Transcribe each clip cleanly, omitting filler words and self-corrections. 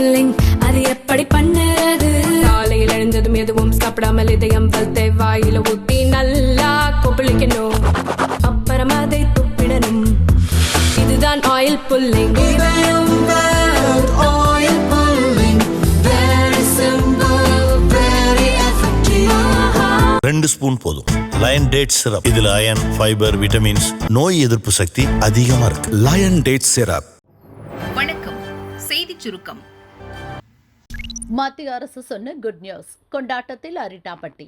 Pulling அது எப்படி பண்ணுறது? காலையில் எழுந்ததும் எதுவும் சாப்பிடாமல் இதயம் பல்த்தை வாயில ஊத்தி நல்லா கொப்பளிக்கணும். அப்புறம் அதை துப்பிடணும். இதுதான் ஆயில் புல்லிங். ரெண்டு ஸ்பூன் போதும். Lion date syrup. இதுல அயன், ஃபைபர், விட்டமின்ஸ், நோய் எதிர்ப்பு சக்தி அதிகமா இருக்கு. Lion date syrup. வணக்கம். செய்திச் சுருக்கம். மத்திய அரசு சொன்ன குட் நியூஸ். கொண்டாட்டத்தில் அரிட்டாப்பட்டி.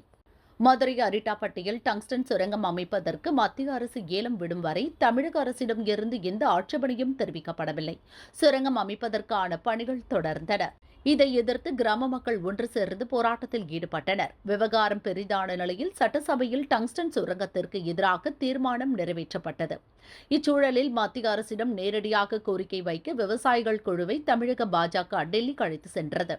மதுரை அரிட்டாப்பட்டியில் டங்ஸ்டன் சுரங்கம் அமைப்பதற்கு மத்திய அரசு ஏலம் விடும் வரை தமிழக அரசிடம் இருந்து எந்த ஆட்சேபனையும் தெரிவிக்கப்படவில்லை. சுரங்கம் அமைப்பதற்கான பணிகள் தொடர்ந்தன. இதை எதிர்த்து கிராம மக்கள் ஒன்று சேர்ந்து போராட்டத்தில் ஈடுபட்டனர். விவகாரம் பெரிதான நிலையில் சட்டசபையில் டங்ஸ்டன் சுரங்கத்திற்கு எதிராக தீர்மானம் நிறைவேற்றப்பட்டது. இச்சூழலில் மத்திய அரசிடம் நேரடியாக கோரிக்கை வைக்க விவசாயிகள் குழுவை தமிழக பாஜக டெல்லிக்கு அழைத்து சென்றது.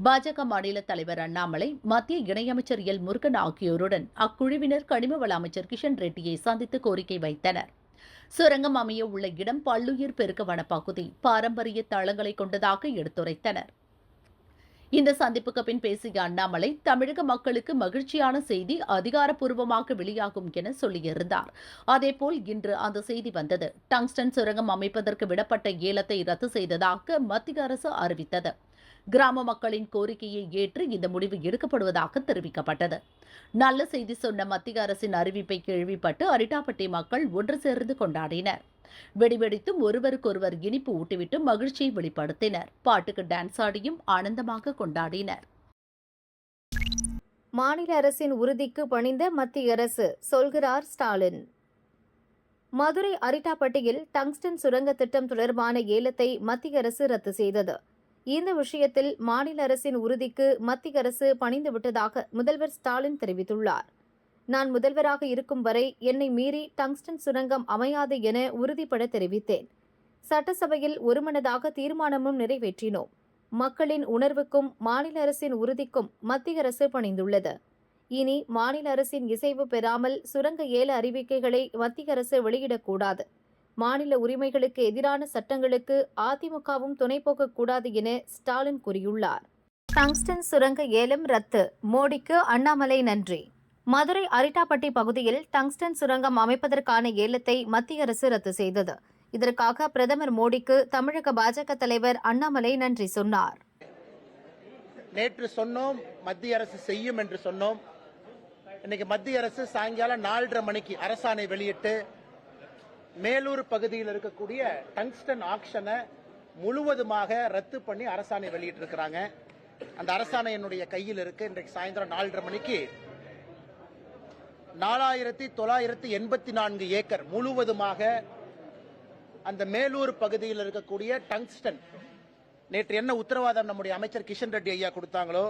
பாஜக மாநில தலைவர் அண்ணாமலை, மத்திய இணையமைச்சர் எல் முருகன் ஆகியோருடன் அக்குழுவினர் கனிம வள அமைச்சர் கிஷன் ரெட்டியை சந்தித்து கோரிக்கை வைத்தனர். சுரங்கம் அமைய உள்ள இடம் பல்லுயிர் பெருக்க வனப்பகுதி, பாரம்பரிய தளங்களை கொண்டதாக எடுத்துரைத்தனர். இந்த சந்திப்புக்கு பின் பேசிய அண்ணாமலை, தமிழக மக்களுக்கு மகிழ்ச்சியான செய்தி அதிகாரப்பூர்வமாக வெளியாகும் என சொல்லியிருந்தார். அதேபோல் இன்று அந்த செய்தி வந்தது. டங்ஸ்டன் சுரங்கம் அமைப்பதற்கு விடப்பட்ட ஏலத்தை ரத்து செய்ததாக மத்திய அரசு அறிவித்தது. கிராம மக்களின் கோரிக்கையை ஏற்று இந்த முடிவு எடுக்கப்படுவதாக தெரிவிக்கப்பட்டது. நல்ல செய்தி சொன்ன மத்திய அரசின் அறிவிப்பை கேள்விப்பட்டு அரிட்டாப்பட்டி மக்கள் ஒன்று சேர்ந்து கொண்டாடினர். வெடிவெடித்தும் ஒருவருக்கொருவர் இனிப்பு ஊட்டிவிட்டு மகிழ்ச்சியை வெளிப்படுத்தினர். பாட்டுக்கு டான்ஸ் ஆடியும் ஆனந்தமாக கொண்டாடினர். மாநில அரசின் உறுதிக்கு பணிந்த மத்திய அரசு, சொல்கிறார் ஸ்டாலின். மதுரை அரிட்டாப்பட்டியில் டங்ஸ்டன் சுரங்க திட்டம் தொடர்பான ஏலத்தை மத்திய அரசு ரத்து செய்தது. இந்த விஷயத்தில் மாநில அரசின் உறுதிக்கு மத்திய அரசு பணிந்து விட்டதாக முதல்வர் ஸ்டாலின் தெரிவித்துள்ளார். நான் முதல்வராக இருக்கும் வரை என்னை மீறி டங்ஸ்டன் சுரங்கம் அமையாது என உறுதிபட தெரிவித்தேன். சட்டசபையில் ஒருமனதாக தீர்மானமும் நிறைவேற்றினோம். மக்களின் உணர்வுக்கும் மாநில அரசின் உறுதிக்கும் மத்திய அரசு பணிந்துள்ளது. இனி மாநில அரசின் இசைவு பெறாமல் சுரங்க ஏல அறிவிக்கைகளை மத்திய அரசு வெளியிடக்கூடாது. மாநில உரிமைகளுக்கு எதிரான சட்டங்களுக்கு அதிமுகவும் துணை போகக்கூடாது என ஸ்டாலின் கூறியுள்ளார். டங்ஸ்டன் சுரங்க ஏலம் ரத்து, மோடிக்கு அண்ணாமலை நன்றி. மதுரை அரிட்டாப்பட்டி பகுதியில் டங்ஸ்டன் சுரங்கம் அமைப்பதற்கான ஏலத்தை மத்திய அரசு ரத்து செய்தது. இதற்காக பிரதமர் மோடிக்கு தமிழக பாஜக தலைவர் அண்ணாமலை நன்றி சொன்னார். நேற்று சொன்னோம், மத்திய அரசு செய்யும் என்று சொன்னோம். இன்னைக்கு மத்திய அரசு சாயங்காலம் 4:30 மணிக்கு அரசாணை வெளியிட்டு மேலூர் பகுதியில் இருக்கக்கூடிய டங்ஸ்டன் ஆக்ஷனை முழுவதுமாக ரத்து பண்ணி அரசாணை வெளியிட்டிருக்கிறாங்க. அந்த அரசாணை என்னுடைய கையில் இருக்கு. இன்றைக்கு சாயந்தரம் 4:30 மணிக்கு 4984 ஏக்கர் முழுவதுமாக அந்த மேலூர் பகுதியில் இருக்கக்கூடிய டங்ஸ்டன், நேற்று என்ன உத்தரவாதம் நம்முடைய அமைச்சர் கிஷன் ரெட்டி ஐயா கொடுத்தாங்களோ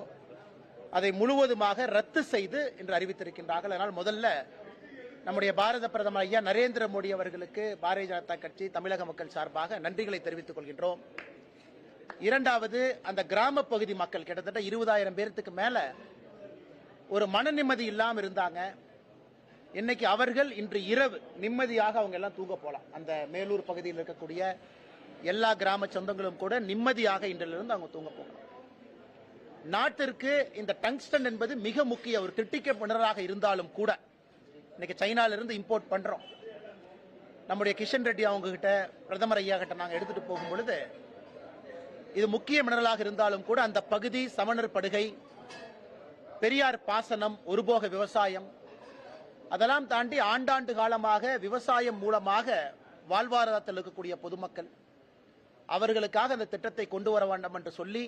அதை முழுவதுமாக ரத்து செய்து என்று அறிவித்திருக்கின்றார்கள். அதனால் முதல்ல நம்முடைய பாரத பிரதமர் ஐயா நரேந்திர மோடி அவர்களுக்கு பாரதிய ஜனதா கட்சி தமிழக மக்கள் சார்பாக நன்றிகளை தெரிவித்துக் கொள்கின்றோம். இரண்டாவது, அந்த கிராம பகுதி மக்கள் கிட்டத்தட்ட 20,000 பேருக்கு மேல ஒரு மன நிம்மதி இல்லாம இருந்தாங்க. இன்னைக்கு அவர்கள் இன்று இரவு நிம்மதியாக அவங்க எல்லாம் தூங்க போலாம். அந்த மேலூர் பகுதியில் இருக்கக்கூடிய எல்லா கிராம சொந்தங்களும் கூட நிம்மதியாக இன்றிலிருந்து அவங்க தூங்க போகலாம். நாட்டிற்கு இந்த டங்ஸ்டன் என்பது மிக முக்கிய ஒரு கிரிட்டிக்கல் மினரலாக இருந்தாலும் கூட இன்னைக்கு சைனால இருந்து இம்போர்ட் பண்றோம். நம்முடைய கிஷன் ரெட்டி அவங்க கிட்ட, பிரதமர் ஐயா கிட்ட நாங்க எடுத்துட்டு போகும் பொழுது இது முக்கிய மினரலாக இருந்தாலும் கூட அந்த பகுதி சமணர் படுகை, பெரியார் பாசனம், ஒருபோக விவசாயம், அதெல்லாம் தாண்டி ஆண்டாண்டு காலமாக விவசாயம் மூலமாக வாழ்வாதாரத்தில் இருக்கக்கூடிய பொதுமக்கள், அவர்களுக்காக அந்த திட்டத்தை கொண்டு வர வேண்டும் என்று சொல்லி,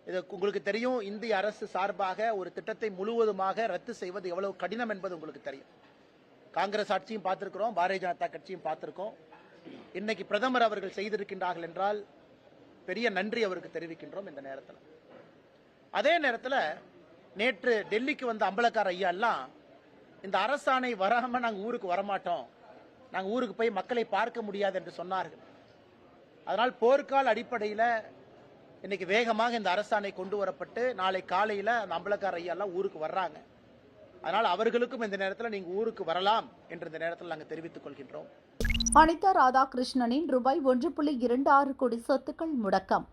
இது உங்களுக்கு தெரியும், இந்திய அரசு சார்பாக ஒரு திட்டத்தை முழுவதுமாக ரத்து செய்வது எவ்வளவு கடினம் என்பது உங்களுக்கு தெரியும். காங்கிரஸ் ஆட்சியும் பார்த்திருக்கிறோம், பாரதிய ஜனதா கட்சியும் பார்த்திருக்கோம். இன்னைக்கு பிரதமர் அவர்கள் செய்திருக்கின்றார்கள் என்றால் பெரிய நன்றி அவருக்கு தெரிவிக்கின்றோம். இந்த நேரத்தில் அதே நேரத்தில் நேற்று டெல்லிக்கு வந்த அம்பலக்கார ஐயா எல்லாம் இந்த அரசாணை வராம நாங்க ஊருக்கு வரமாட்டோம், நாங்க ஊருக்கு போய் மக்களை பார்க்க முடியாது என்று சொன்னார்கள். அதனால் போர்க்கால அடிப்படையில் இன்னைக்கு வேகமாக இந்த அரசாணை கொண்டு வரப்பட்டு நாளை காலையில் அந்த அம்பலக்கார ஐயா எல்லாம் ஊருக்கு வர்றாங்க. அதனால் அவர்களுக்கும் இந்த நேரத்தில் நீங்க ஊருக்கு வரலாம் என்று இந்த நேரத்தில் நாங்கள் தெரிவித்துக் கொள்கின்றோம். அனிதா ராதாகிருஷ்ணனின் ரூபாய் 1.26 கோடி சொத்துக்கள் முடக்கம்.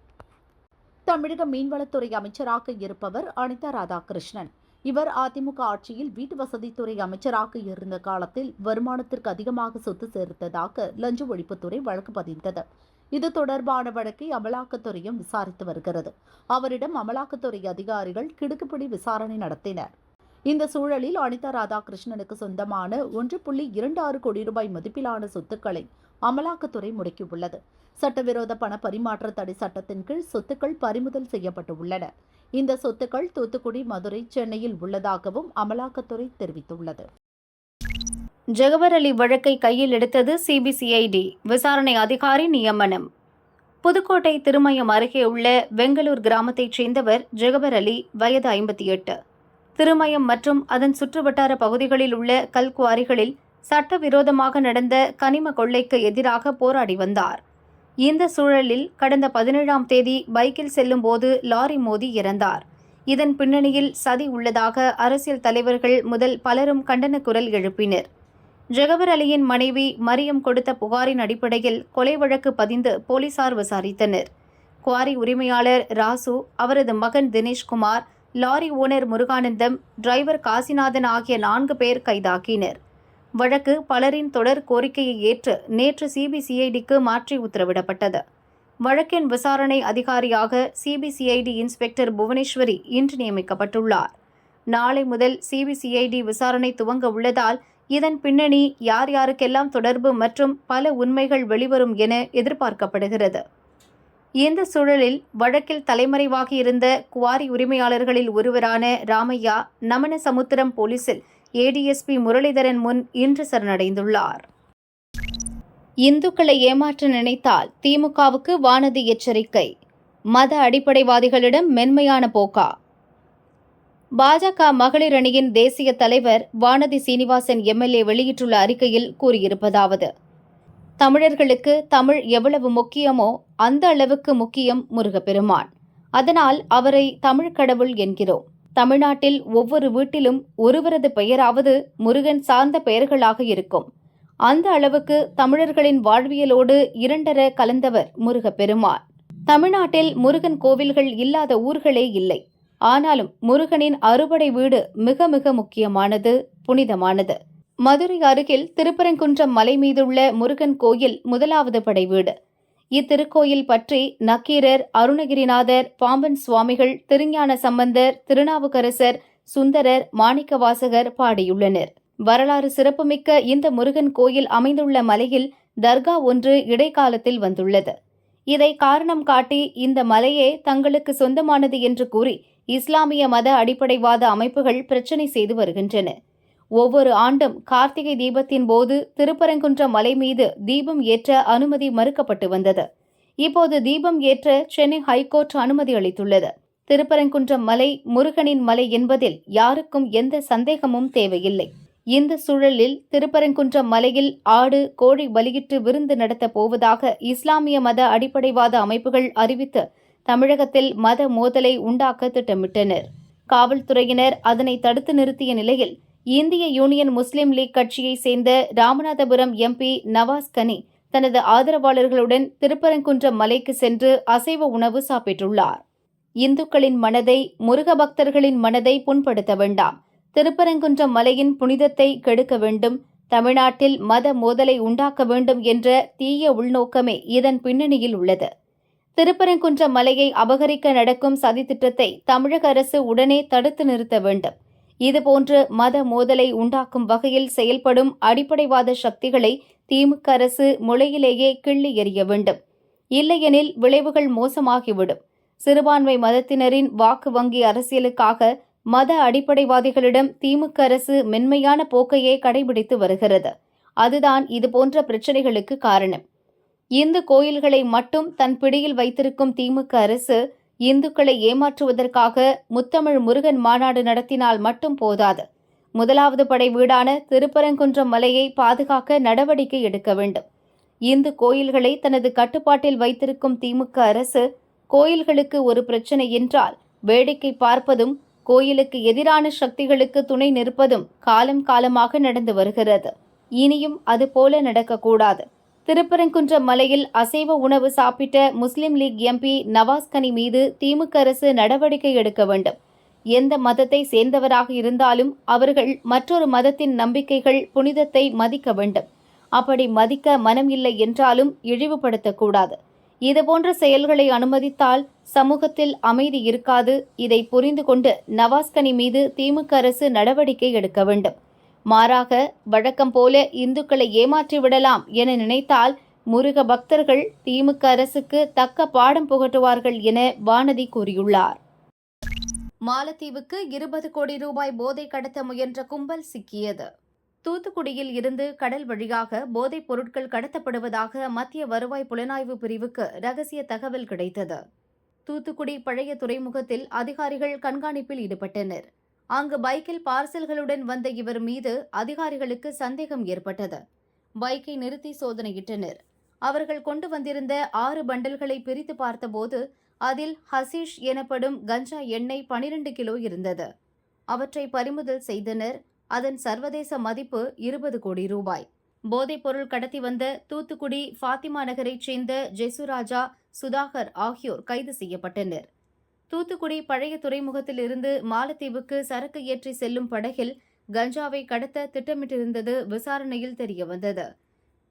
தமிழக மீன்வளத்துறை அமைச்சராக இருப்பவர் அனிதா ராதாகிருஷ்ணன். இவர் அதிமுக ஆட்சியில் வீட்டு வசதித்துறை அமைச்சராக இருந்த காலத்தில் வருமானத்திற்கு அதிகமாக சொத்து சேர்த்ததாக லஞ்ச ஒழிப்புத்துறை வழக்கு பதிந்தது. இது தொடர்பான வழக்கை அமலாக்கத்துறையும் விசாரித்து வருகிறது. அவரிடம் அமலாக்கத்துறை அதிகாரிகள் கிடுக்குப்பிடி விசாரணை நடத்தினர். இந்த சூழலில் அனிதா ராதாகிருஷ்ணனுக்கு சொந்தமான 1.26 கோடி ரூபாய் மதிப்பிலான சொத்துக்களை அமலாக்கத்துறை முடக்கியுள்ளது. சட்டவிரோத பண பரிமாற்ற தடை சட்டத்தின் கீழ் சொத்துக்கள் பறிமுதல் செய்யப்பட்டுள்ளன. இந்த சொத்துக்கள் தூத்துக்குடி, மதுரை, சென்னையில் உள்ளதாகவும் அமலாக்கத்துறை தெரிவித்துள்ளது. ஜகவர் அலி வழக்கை கையில் எடுத்தது சிபிசிஐடி, விசாரணை அதிகாரி நியமனம். புதுக்கோட்டை திருமயம் அருகே உள்ள வெங்கலூர் கிராமத்தைச் சேர்ந்தவர் ஜகவர் அலி, வயது 58. திருமயம் மற்றும் அதன் சுற்றுவட்டார பகுதிகளில் உள்ள கல்குவாரிகளில் சட்டவிரோதமாக நடந்த கனிம கொள்ளைக்கு எதிராக போராடி வந்தார். இந்த சூழலில் கடந்த 17ஆம் தேதி பைக்கில் செல்லும் போது லாரி மோதி இறந்தார். இதன் பின்னணியில் சதி உள்ளதாக அரசியல் தலைவர்கள் முதல் பலரும் கண்டன குரல் எழுப்பினர். ஜகவர் அலியின் மனைவி மரியம் கொடுத்த புகாரின் அடிப்படையில் கொலை வழக்கு பதிந்து போலீசார் விசாரித்தனர். குவாரி உரிமையாளர் ராசு, அவரது மகன் Dineshkumar, lorry owner Muruganandam, driver Kasinathan ஆகிய 4 பேர் கைதாக்கினர். வழக்கு பலரின் தொடர் கோரிக்கையை ஏற்று நேற்று சிபிசிஐடிக்கு மாற்றி உத்தரவிடப்பட்டது. வழக்கின் விசாரணை அதிகாரியாக சிபிசிஐடி இன்ஸ்பெக்டர் புவனேஸ்வரி இன்று நியமிக்கப்பட்டுள்ளார். நாளை முதல் சிபிசிஐடி விசாரணை துவங்க உள்ளதால் இதன் பின்னணி, யார் யாருக்கெல்லாம் தொடர்பு மற்றும் பல உண்மைகள் வெளிவரும் என எதிர்பார்க்கப்படுகிறது. இந்த சூழலில் வழக்கில் தலைமறைவாகி இருந்த குவாரி உரிமையாளர்களில் ஒருவரான ராமையா நமனசமுத்திரம் போலீசில் ஏடிஎஸ்பி முரளிதரன் முன் இன்று சரணடைந்துள்ளார். இந்துக்களை ஏமாற்ற நினைத்தால் திமுகவுக்கு வானதி எச்சரிக்கை. மத அடிப்படைவாதிகளிடம் மென்மையான போக்கா? பாஜக மகளிர் அணியின் தேசிய தலைவர் வானதி சீனிவாசன் எம்எல்ஏ வெளியிட்டுள்ள அறிக்கையில் கூறியிருப்பதாவது: தமிழர்களுக்கு தமிழ் எவ்வளவு முக்கியமோ அந்த அளவுக்கு முக்கியம் முருகப்பெருமான். அதனால் அவரை தமிழ் கடவுள் என்கிறோம். தமிழ்நாட்டில் ஒவ்வொரு வீட்டிலும் ஒருவரது பெயராவது முருகன் சார்ந்த பெயர்களாக இருக்கும். அந்த அளவுக்கு தமிழர்களின் வாழ்வியலோடு இரண்டர கலந்தவர் முருகப்பெருமான். தமிழ்நாட்டில் முருகன் கோவில்கள் இல்லாத ஊர்களே இல்லை. ஆனாலும் முருகனின் அறுபடை வீடு மிக மிக முக்கியமானது, புனிதமானது. மதுரை அருகில் திருப்பரங்குன்றம் மலை மீதுள்ள முருகன் கோயில் முதலாவது படை வீடு. இத்திருக்கோயில் பற்றி நக்கீரர், அருணகிரிநாதர், பாம்பன் சுவாமிகள், திருஞான சம்பந்தர், திருநாவுக்கரசர், சுந்தரர், மாணிக்கவாசகர் பாடியுள்ளனர். வரலாறு சிறப்புமிக்க இந்த முருகன் கோயில் அமைந்துள்ள மலையில் தர்கா ஒன்று இடைக்காலத்தில் வந்துள்ளது. இதை காரணம் காட்டி இந்த மலையே தங்களுக்கு சொந்தமானது என்று கூறி இஸ்லாமிய மத அடிப்படைவாத அமைப்புகள் பிரச்சினை செய்து வருகின்றன. ஒவ்வொரு ஆண்டும் கார்த்திகை தீபத்தின் போது திருப்பரங்குன்றம் மலை மீது தீபம் ஏற்ற அனுமதி மறுக்கப்பட்டு வந்தது. இப்போது தீபம் ஏற்ற சென்னை ஹைகோர்ட் அனுமதி அளித்துள்ளது. திருப்பரங்குன்றம் மலை முருகனின் மலை என்பதில் யாருக்கும் எந்த சந்தேகமும் தேவையில்லை. இந்த சூழலில் திருப்பரங்குன்றம் மலையில் ஆடு, கோழி பலியிட்டு விருந்து நடத்தப் போவதாக இஸ்லாமிய மத அடிப்படைவாத அமைப்புகள் அறிவித்து தமிழகத்தில் மத மோதலை உண்டாக்க திட்டமிட்டனர். காவல்துறையினர் அதனை தடுத்து நிறுத்திய நிலையில் இந்திய யூனியன் முஸ்லீம் லீக் கட்சியைச் சேர்ந்த ராமநாதபுரம் எம்பி நவாஸ் கனி தனது ஆதரவாளர்களுடன் திருப்பரங்குன்றம் மலைக்கு சென்று அசைவ உணவு சாப்பிட்டுள்ளார். இந்துக்களின் மனதை, முருக பக்தர்களின் மனதை புண்படுத்த வேண்டாம். திருப்பரங்குன்றம் மலையின் புனிதத்தை கெடுக்க வேண்டும், தமிழ்நாட்டில் மத மோதலை உண்டாக்க வேண்டும் என்ற தீய உள்நோக்கமே இதன் பின்னணியில் உள்ளது. திருப்பரங்குன்றம் மலையை அபகரிக்க நடக்கும் சதித்திட்டத்தை தமிழக அரசு உடனே தடுத்து நிறுத்த வேண்டும். இதுபோன்று மத மோதலை உண்டாக்கும் வகையில் செயல்படும் அடிப்படைவாத சக்திகளை திமுக அரசு முளையிலேயே கிள்ளி எறிய வேண்டும். இல்லையெனில் விளைவுகள் மோசமாகிவிடும். சிறுபான்மை மதத்தினரின் வாக்கு வங்கி அரசியலுக்காக மத அடிப்படைவாதிகளிடம் திமுக அரசு மென்மையான போக்கையே கடைபிடித்து வருகிறது. அதுதான் இதுபோன்ற பிரச்சினைகளுக்கு காரணம். இந்து கோயில்களை மட்டும் தன் பிடியில் வைத்திருக்கும் திமுக அரசு இந்துக்களை ஏமாற்றுவதற்காக முத்தமிழ் முருகன் மாநாடு நடத்தினால் மட்டும் போதாது. முதலாவது படை வீடான திருப்பரங்குன்றம் மலையை பாதுகாக்க நடவடிக்கை எடுக்க வேண்டும். இந்து கோயில்களை தனது கட்டுப்பாட்டில் வைத்திருக்கும் திமுக அரசு கோயில்களுக்கு ஒரு பிரச்சினை என்றால் வேடிக்கை பார்ப்பதும் கோயிலுக்கு எதிரான சக்திகளுக்கு துணை நிற்பதும் காலம் காலமாக நடந்து வருகிறது. இனியும் அதுபோல நடக்கக்கூடாது. திருப்பரங்குன்றம் மலையில் அசைவ உணவு சாப்பிட்ட முஸ்லிம் லீக் எம்பி நவாஸ் கனி மீது திமுக அரசு நடவடிக்கை எடுக்க வேண்டும். எந்த மதத்தை சேர்ந்தவராக இருந்தாலும் அவர்கள் மற்றொரு மதத்தின் நம்பிக்கைகள், புனிதத்தை மதிக்க வேண்டும். அப்படி மதிக்க மனம் இல்லை என்றாலும் இழிவுபடுத்தக்கூடாது. இதுபோன்ற செயல்களை அனுமதித்தால் சமூகத்தில் அமைதி இருக்காது. இதை புரிந்து கொண்டு நவாஸ் கனி மீது திமுக அரசு நடவடிக்கை எடுக்க வேண்டும். மாறாக வழக்கம் போல இந்துக்களை ஏமாற்றிவிடலாம் என நினைத்தால் முருக பக்தர்கள் திமுக அரசுக்கு தக்க பாடம் புகட்டுவார்கள் என வானதி கூறியுள்ளார். மாலத்தீவுக்கு 20 கோடி ரூபாய் போதை கடத்த முயன்ற கும்பல் சிக்கியது. தூத்துக்குடியில் இருந்து கடல் வழியாக போதைப் பொருட்கள் கடத்தப்படுவதாக மத்திய வருவாய் புலனாய்வு பிரிவுக்கு ரகசிய தகவல் கிடைத்தது. தூத்துக்குடி பழைய துறைமுகத்தில் அதிகாரிகள் கண்காணிப்பில் ஈடுபட்டனர். அங்கு பைக்கில் பார்சல்களுடன் வந்த இவர் மீது அதிகாரிகளுக்கு சந்தேகம் ஏற்பட்டது. பைக்கை நிறுத்தி சோதனையிட்டனர். அவர்கள் கொண்டு வந்திருந்த 6 பண்டல்களை பிரித்து பார்த்தபோது அதில் ஹசீஷ் எனப்படும் கஞ்சா எண்ணெய் 12 கிலோ இருந்தது. அவற்றை பறிமுதல் செய்தனர். அதன் சர்வதேச மதிப்பு 20 கோடி ரூபாய். போதைப்பொருள் கடத்தி வந்த தூத்துக்குடி ஃபாத்திமா நகரைச் சேர்ந்த ஜெசுராஜா, சுதாகர் ஆகியோர் கைது செய்யப்பட்டனர். தூத்துக்குடி பழைய துறைமுகத்தில் இருந்து மாலத்தீவுக்கு சரக்கு ஏற்றி செல்லும் படகில் கஞ்சாவை கடத்த திட்டமிட்டிருந்தது விசாரணையில் தெரியவந்தது.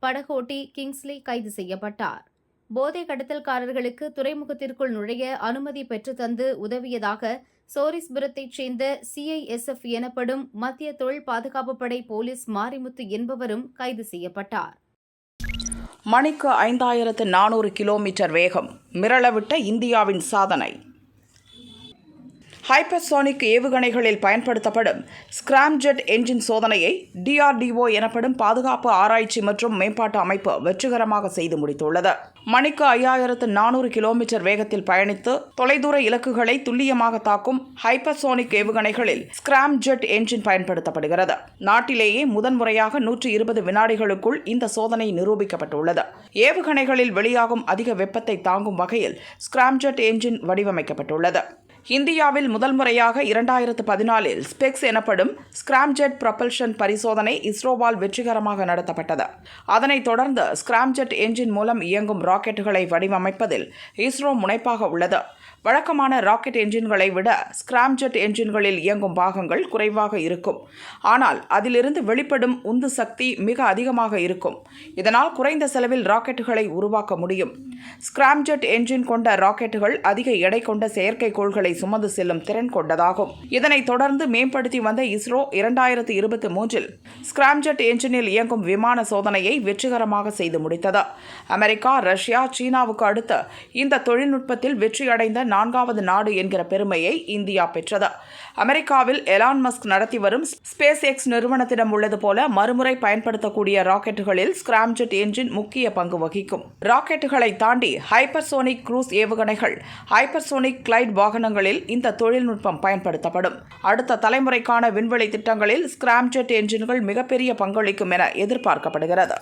படகோட்டி கிங்ஸ்லி கைது செய்யப்பட்டார். போதை கடத்தல்காரர்களுக்கு துறைமுகத்திற்குள் நுழைய அனுமதி பெற்று தந்து உதவியதாக சோரிஸ்புரத்தைச் சேர்ந்த CISF எனப்படும் மத்திய தொழில் பாதுகாப்பு படை போலீஸ் மாரிமுத்து என்பவரும் கைது செய்யப்பட்டார். மணிக்கு 5400 கிலோமீட்டர் வேகம் மிரளவிட்ட இந்தியாவின் சாதனை. ஹைப்பர்சோனிக் ஏவுகணைகளில் பயன்படுத்தப்படும் ஸ்கிராம்ஜெட் என்ஜின் சோதனையை DRDO எனப்படும் பாதுகாப்பு ஆராய்ச்சி மற்றும் மேம்பாட்டு அமைப்பு வெற்றிகரமாக செய்து முடித்துள்ளது. மணிக்கு 5400 கிலோமீட்டர் வேகத்தில் பயணித்து தொலைதூர இலக்குகளை துல்லியமாக தாக்கும் ஹைப்பர்சோனிக் ஏவுகணைகளில் ஸ்கிராம்ஜெட் என்ஜின் பயன்படுத்தப்படுகிறது. நாட்டிலேயே முதன்முறையாக 120 வினாடிகளுக்குள் இந்த சோதனை நிரூபிக்கப்பட்டுள்ளது. ஏவுகணைகளில் வெளியாகும் அதிக வெப்பத்தை தாங்கும் வகையில் ஸ்கிராம்ஜெட் என்ஜின் வடிவமைக்கப்பட்டுள்ளது. இந்தியாவில் முதல் முறையாக 2014இல் ஸ்பெக்ஸ் எனப்படும் ஸ்கிராம்ஜெட் ப்ரொபல்ஷன் பரிசோதனை இஸ்ரோவால் வெற்றிகரமாக நடத்தப்பட்டது. அதனைத் தொடர்ந்து ஸ்கிராம்ஜெட் என்ஜின் மூலம் இயங்கும் ராக்கெட்டுகளை வடிவமைப்பதில் இஸ்ரோ முனைப்பாக உள்ளது. வழக்கமான ராக்கெட் என்ஜின்களை விட ஸ்கிராம்ஜெட் என்ஜின்களில் இயங்கும் பாகங்கள் குறைவாக இருக்கும். ஆனால் அதிலிருந்து வெளிப்படும் உந்து சக்தி மிக அதிகமாக இருக்கும். இதனால் குறைந்த செலவில் ராக்கெட்டுகளை உருவாக்க முடியும். ஸ்கிராம்ஜெட் என்ஜின் கொண்ட ராக்கெட்டுகள் அதிக எடை கொண்ட செயற்கைக்கோள்களை சுமந்து செல்லும் திறன் கொண்டதாகும். இதனைத் தொடர்ந்து மேம்படுத்தி வந்த இஸ்ரோ 2023இல் ஸ்கிராம்ஜெட் என்ஜினில் இயங்கும் விமான சோதனையை வெற்றிகரமாக செய்து முடித்தது. அமெரிக்கா, ரஷ்யா, சீனாவுக்கு அடுத்து இந்த தொழில்நுட்பத்தில் வெற்றியடைந்த 4வது நாடு என்கிற பெருமையை இந்தியா பெற்றது. அமெரிக்காவில் எலான் மஸ்க் நடத்தி வரும் ஸ்பேஸ் எக்ஸ் நிறுவனத்திடம் உள்ளது போல மறுமுறை பயன்படுத்தக்கூடிய ராக்கெட்டுகளில் ஸ்கிராம்ஜெட் என்ஜின் முக்கிய பங்கு வகிக்கும். ராக்கெட்டுகளை தாண்டி ஹைப்பர்சோனிக் குரூஸ் ஏவுகணைகள், ஹைப்பர்சோனிக் கிளைட் வாகனங்களில் இந்த தொழில்நுட்பம் பயன்படுத்தப்படும். அடுத்த தலைமுறைக்கான விண்வெளி திட்டங்களில் ஸ்கிராம்ஜெட் என்ஜின்கள் மிகப்பெரிய பங்களிக்கும் என எதிர்பார்க்கப்படுகிறது.